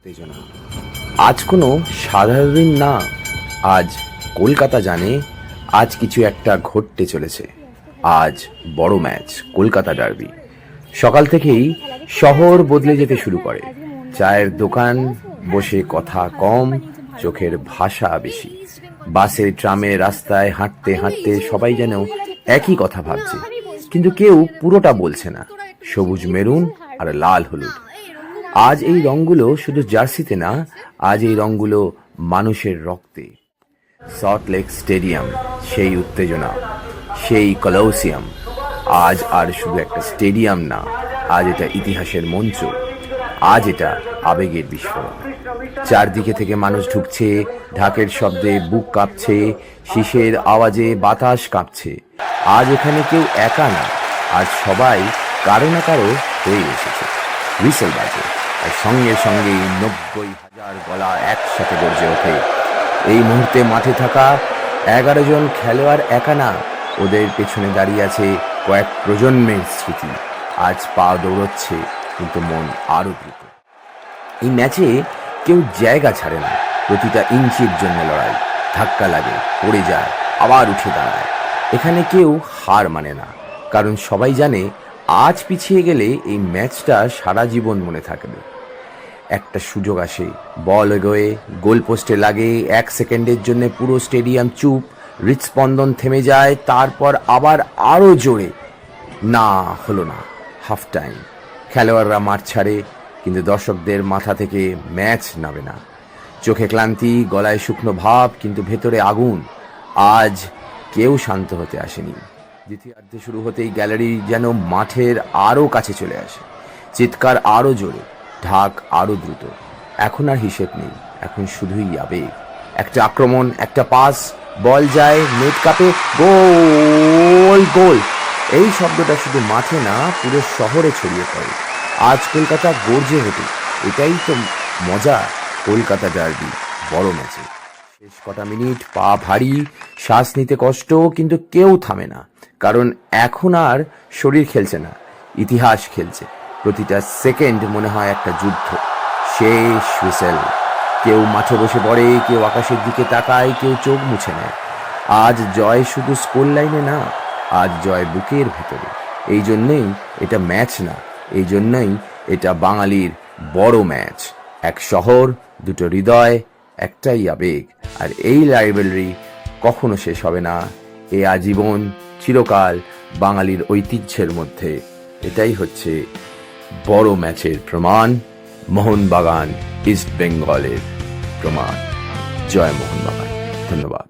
উত্তেজনা আজ কোনো সাধারণ দিন না। আজ কলকাতা জানে আজ কিছু একটা ঘটতে চলেছে। আজ বড় ম্যাচ, কলকাতা ডার্বি। সকাল থেকেই শহর বদলে যেতে শুরু করে। চায়ের দোকান বসে কথা কম, চোখের ভাষা বেশি। বাসে, ট্রামে, রাস্তায় হাঁটতে হাঁটতে সবাই যেন একই কথা ভাবছে, কিন্তু কেউ পুরোটা বলছে না। সবুজ মেরুন আর লাল হলুদ। আজ এই রঙগুলো শুধু জার্সিতে না, আজ এই রঙগুলো মানুষের রক্তে। সল্টলেক স্টেডিয়াম, সেই উত্তেজনা, সেই কলোসিয়াম আজ আর শুধু একটা স্টেডিয়াম না, আজ এটা ইতিহাসের মঞ্চ। আজ এটা আবেগের বিস্ফোরণ। চারদিকে থেকে মানুষ ঢুকছে, ঢাকের শব্দে বুক কাঁপছে, শীষের আওয়াজে বাতাস কাঁপছে। আজ এখানে কেউ একা না, আজ সবাই কারো না কারো হয়ে এসেছে। হুইসেল বাজে, আর সঙ্গে সঙ্গেই 90,000 গলা একসাথে গর্জে ওঠে। এই মুহূর্তে মাঠে থাকা 11 জন খেলোয়াড় একা না, ওদের পেছনে দাঁড়িয়ে আছে কয়েক প্রজন্মের স্মৃতি। আজ পা দৌড়চ্ছে, কিন্তু মন আরো দ্রুত। এই ম্যাচে কেউ জায়গা ছাড়ে না, প্রতিটা ইঞ্চির জন্য লড়াই। ধাক্কা লাগে, পড়ে যায়, আবার উঠে দাঁড়ায়। এখানে কেউ হার মানে না, কারণ সবাই জানে আজ পিছিয়ে গেলে এই ম্যাচটা সারা জীবন মনে থাকবে। একটা সুযোগ আসে, বল এগোয়, গোল পোস্টে লাগে, 1 সেকেন্ডের জন্য পুরো স্টেডিয়াম চুপ, হৃদস্পন্দন থেমে যায়, তারপর আবার আরো জোরে। না, হলো না। Half time. খেলোয়াড়রা মাঠ ছাড়ে, কিন্তু দর্শকদের মাথা থেকে ম্যাচ নামে না। চোখে ক্লান্তি, গলায় শুকনো ভাব, কিন্তু ভেতরে আগুন। আজ কেউ শান্ত হতে আসেনি। দ্বিতীয়ার্ধে শুরু হতেই গ্যালারি যেন মাঠের আরো কাছে চলে আসে। চিৎকার আরো জোরে, ঢাক আরো দ্রুত। এখন আর হিসেব নেই, এখন শুধুই আবেগ। একটা আক্রমণ, একটা পাস, বল যায়, নেট কাপে, গোল গোল। এই শব্দটা শুধু মাঠে না, পুরো শহরে ছড়িয়ে পড়ে। আজ কলকাতা গর্জে ওঠে। এটাই তো মজা, কলকাতা ডার্বি, বড় ম্যাচে। শেষ কটা মিনিট, পা ভারী, শ্বাস নিতে কষ্ট, কিন্তু কেউ থামে না। কারণ এখন আর শরীর খেলছে না, ইতিহাস খেলছে। প্রতিটা সেকেন্ড মনে হয় একটা যুদ্ধ। শেষ হুইসেল। কেউ মাঠে বসে পড়ে, কেউ আকাশের দিকে তাকায়, কেউ চোখ মুছে নেয়। আজ জয় শুধু স্কোর লাইনে না, আজ জয় বুকের ভেতরে। এই জন্যই এটা ম্যাচ না, এই জন্যই এটা বাঙালির বড় ম্যাচ। এক শহর, দুটো হৃদয়, একটাই আবেগ। আর এই রাইভেলরি কখনো শেষ হবে না। এ আজীবন, চিরকাল বাঙালির ঐতিহ্যের মধ্যে। এটাই হচ্ছে বড় ম্যাচের প্রমাণ, মোহনবাগান ইস্ট বেঙ্গলের প্রমাণ। জয় মোহনবাগান। ধন্যবাদ।